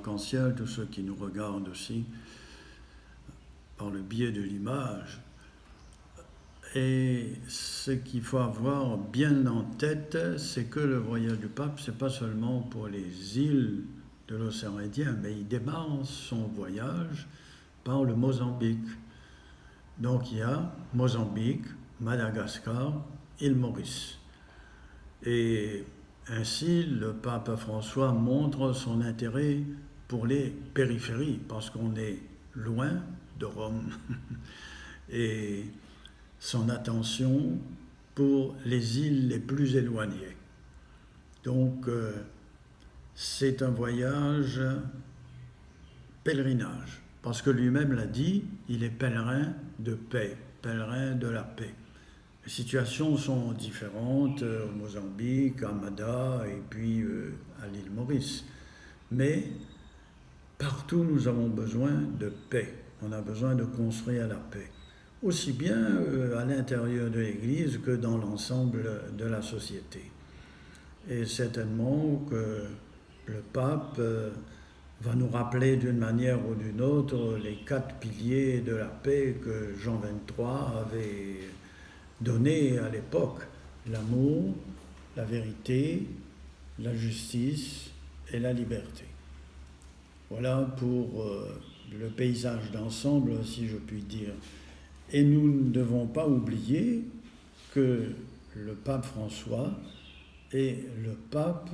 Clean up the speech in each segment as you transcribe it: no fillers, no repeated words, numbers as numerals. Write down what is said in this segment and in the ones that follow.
arc-en-ciel, tous ceux qui nous regardent aussi par le biais de l'image. Et ce qu'il faut avoir bien en tête, c'est que le voyage du pape, c'est pas seulement pour les îles de l'océan Indien, mais il démarre son voyage par le Mozambique. Donc il y a Mozambique, Madagascar, île Maurice. Et ainsi, le pape François montre son intérêt pour les périphéries, parce qu'on est loin de Rome. Et son attention pour les îles les plus éloignées. Donc, c'est un voyage pèlerinage, parce que lui-même l'a dit, il est pèlerin de paix, pèlerin de la paix. Les situations sont différentes au Mozambique, à Mada et puis à l'île Maurice. Mais partout, nous avons besoin de paix. On a besoin de construire la paix. Aussi bien à l'intérieur de l'Église que dans l'ensemble de la société. Et certainement que le pape va nous rappeler d'une manière ou d'une autre les 4 piliers de la paix que Jean XXIII avait donnés à l'époque: l'amour, la vérité, la justice et la liberté. Voilà pour le paysage d'ensemble, si je puis dire. Et nous ne devons pas oublier que le pape François est le pape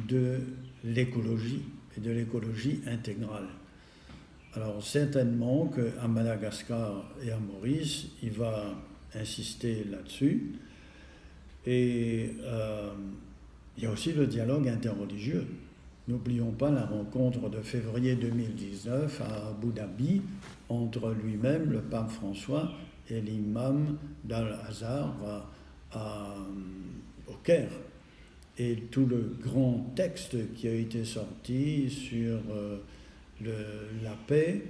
de l'écologie et de l'écologie intégrale. Alors certainement qu'à Madagascar et à Maurice, il va insister là-dessus. Et il y a aussi le dialogue interreligieux. N'oublions pas la rencontre de février 2019 à Abu Dhabi entre lui-même, le pape François, et l'imam d'Al-Azhar au Caire. Et tout le grand texte qui a été sorti sur la paix,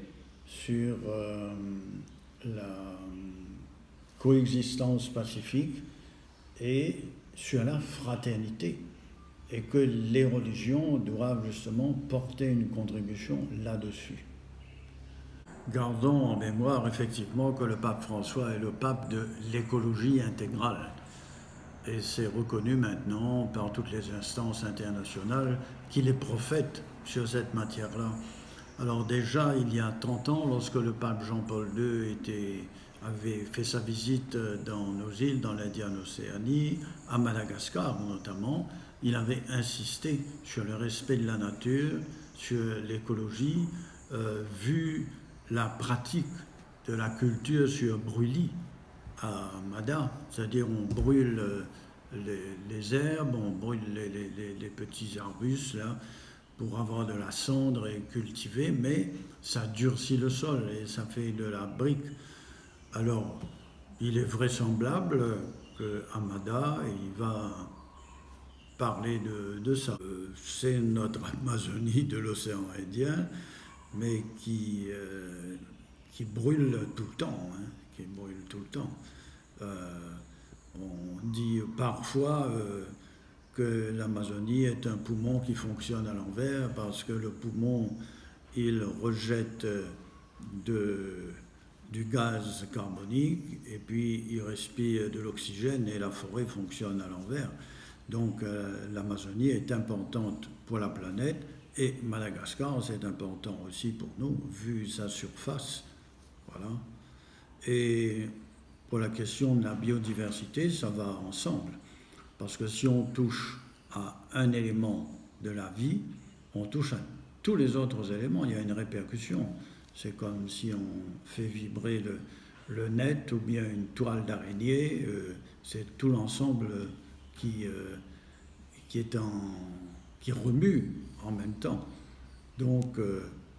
sur la coexistence pacifique et sur la fraternité. Et que les religions doivent justement porter une contribution là-dessus. Gardons en mémoire effectivement que le pape François est le pape de l'écologie intégrale. Et c'est reconnu maintenant par toutes les instances internationales qu'il est prophète sur cette matière-là. Alors déjà, il y a 30 ans, lorsque le pape Jean-Paul II avait fait sa visite dans nos îles, dans l'Indienne Océanie, à Madagascar notamment, il avait insisté sur le respect de la nature, sur l'écologie, vu la pratique de la culture sur brûlis à Mada, c'est-à-dire on brûle les herbes, on brûle les petits arbustes là, pour avoir de la cendre et cultiver, mais ça durcit le sol et ça fait de la brique. Alors, il est vraisemblable qu'à Mada, il va parler de ça. C'est notre Amazonie de l'océan Indien, mais qui brûle tout le temps, hein, qui brûle tout le temps. On dit parfois que l'Amazonie est un poumon qui fonctionne à l'envers parce que le poumon, il rejette du gaz carbonique et puis il respire de l'oxygène et la forêt fonctionne à l'envers. Donc l'Amazonie est importante pour la planète et Madagascar c'est important aussi pour nous vu sa surface. Voilà. Et pour la question de la biodiversité, ça va ensemble. Parce que si on touche à un élément de la vie, on touche à tous les autres éléments, il y a une répercussion. C'est comme si on fait vibrer le net ou bien une toile d'araignée, c'est tout l'ensemble qui remue en même temps. Donc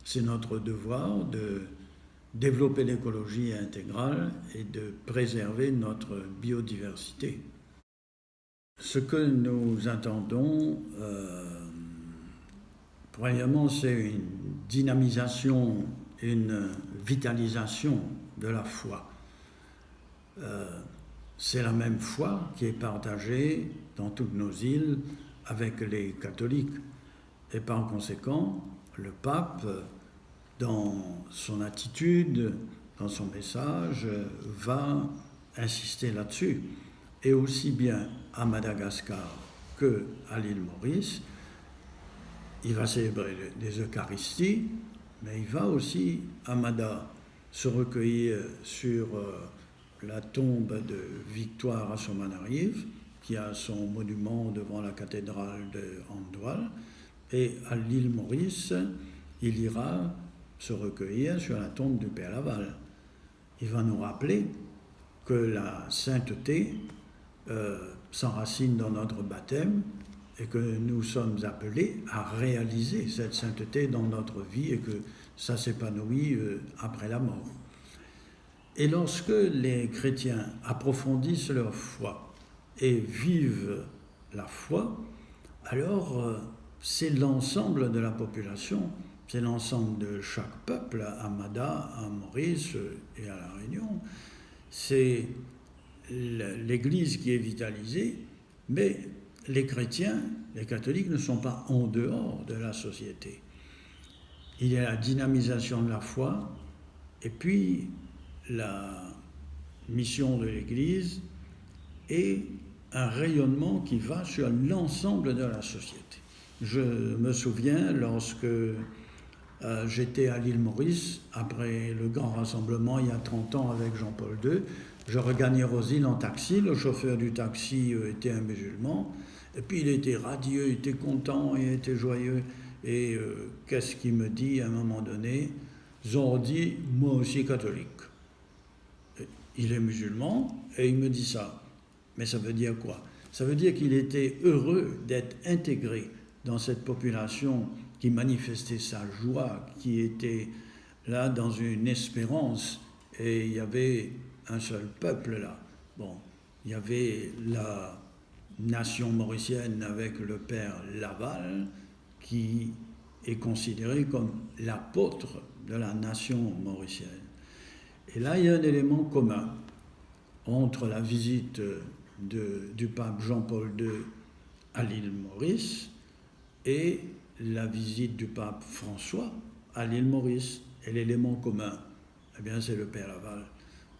c'est notre devoir de développer l'écologie intégrale et de préserver notre biodiversité. Ce que nous attendons, premièrement, c'est une dynamisation, une vitalisation de la foi. C'est la même foi qui est partagée dans toutes nos îles avec les catholiques. Et par conséquent, le pape, dans son attitude, dans son message, va insister là-dessus. Et aussi bien à Madagascar qu'à l'île Maurice, il va célébrer les Eucharisties, mais il va aussi à Mada se recueillir sur la tombe de Victoire Assomanarive, qui a son monument devant la cathédrale de Andoual, et à l'île Maurice, il ira se recueillir sur la tombe du Père Laval. Il va nous rappeler que la sainteté s'enracine dans notre baptême et que nous sommes appelés à réaliser cette sainteté dans notre vie et que ça s'épanouit après la mort. Et lorsque les chrétiens approfondissent leur foi et vivent la foi, alors c'est l'ensemble de la population, c'est l'ensemble de chaque peuple, à Mada, à Maurice et à La Réunion. C'est l'Église qui est vitalisée, mais les chrétiens, les catholiques ne sont pas en dehors de la société. Il y a la dynamisation de la foi et puis la mission de l'Église et un rayonnement qui va sur l'ensemble de la société. Je me souviens lorsque j'étais à l'île Maurice, après le grand rassemblement il y a 30 ans avec Jean-Paul II, je regagnais Rosine en taxi, le chauffeur du taxi était un musulman, et puis il était radieux, il était content, il était joyeux, et qu'est-ce qu'il me dit à un moment donné? Zordi, moi aussi catholique. Il est musulman, et il me dit ça. Mais ça veut dire quoi? Ça veut dire qu'il était heureux d'être intégré dans cette population qui manifestait sa joie, qui était là dans une espérance, et il y avait un seul peuple là. Bon, il y avait la nation mauricienne avec le père Laval, qui est considéré comme l'apôtre de la nation mauricienne. Et là, il y a un élément commun entre la visite du pape Jean-Paul II à l'île Maurice et la visite du pape François à l'île Maurice. Et l'élément commun, eh bien, c'est le Père Laval.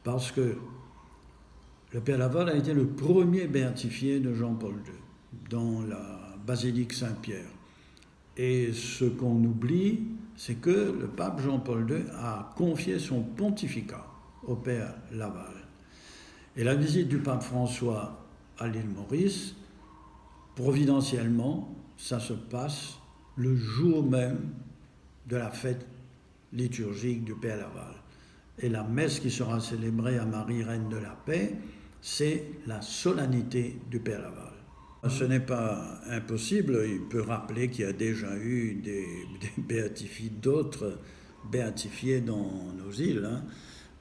Parce que le Père Laval a été le premier béatifié de Jean-Paul II dans la basilique Saint-Pierre. Et ce qu'on oublie, c'est que le pape Jean-Paul II a confié son pontificat au Père Laval. Et la visite du pape François à l'île Maurice, providentiellement, ça se passe le jour même de la fête liturgique du Père Laval. Et la messe qui sera célébrée à Marie, Reine de la Paix, c'est la solennité du Père Laval. Ce n'est pas impossible, il peut rappeler qu'il y a déjà eu des béatifiés, d'autres béatifiés dans nos îles, hein,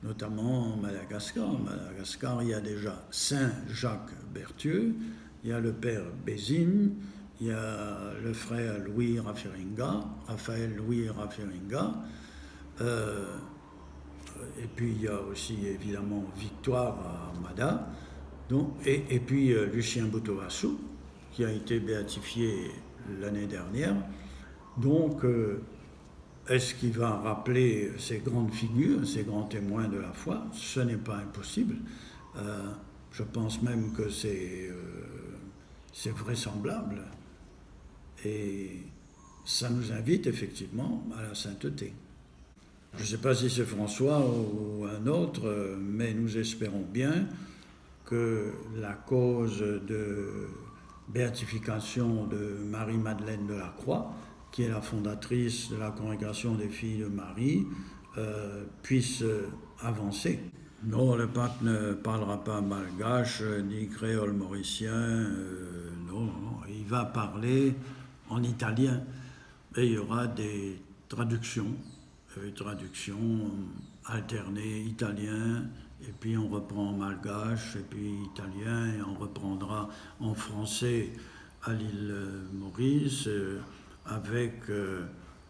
notamment Madagascar. Madagascar, il y a déjà Saint Jacques Berthieu, il y a le père Bézine, il y a le frère Louis Rafferinga, Raphaël Louis Rafferinga, et puis il y a aussi évidemment Victoire à Mada, donc, et puis Lucien Boutovassou, qui a été béatifié l'année dernière. Donc, est-ce qu'il va rappeler ces grandes figures, ces grands témoins de la foi? Ce n'est pas impossible. Je pense même que c'est vraisemblable. Et ça nous invite effectivement à la sainteté. Je ne sais pas si c'est François ou un autre, mais nous espérons bien que la cause de béatification de Marie-Madeleine de la Croix, qui est la fondatrice de la Congrégation des Filles de Marie, puisse avancer. Non, le pape ne parlera pas malgache ni créole mauricien, non, il va parler en italien. Et il y aura des traductions alternées, italien, et puis on reprend en malgache, et puis italien, et on reprendra en français à l'île Maurice, avec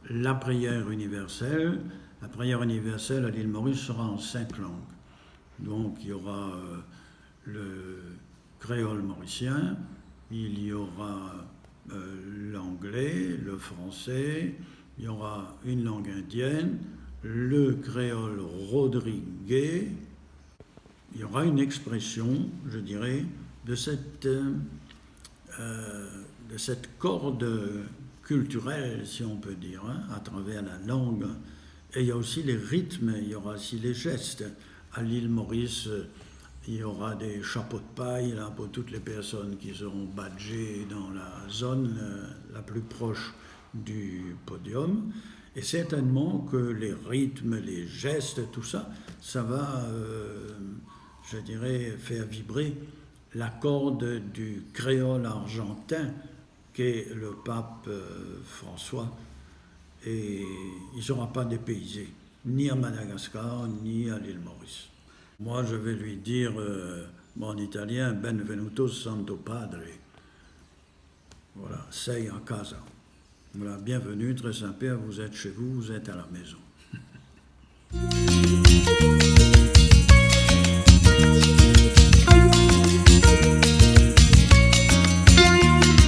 la prière universelle. La prière universelle à l'île Maurice sera en 5 langues. Donc il y aura le créole mauricien, il y aura l'anglais, le français, il y aura une langue indienne, le créole rodriguais, il y aura une expression, je dirais, de cette corde culturelle, si on peut dire, hein, à travers la langue. Et il y a aussi les rythmes, il y aura aussi les gestes. À l'île Maurice, il y aura des chapeaux de paille là, pour toutes les personnes qui seront badgées dans la zone la plus proche du podium. Et certainement que les rythmes, les gestes, tout ça, ça va, je dirais, faire vibrer la corde du créole argentin qu'est le pape François. Et il ne sera pas dépaysé, ni à Madagascar, ni à l'île Maurice. Moi, je vais lui dire, en italien, Benvenuto Santo Padre. Voilà, sei a casa. Voilà, bienvenue, très sympa, vous êtes chez vous, vous êtes à la maison.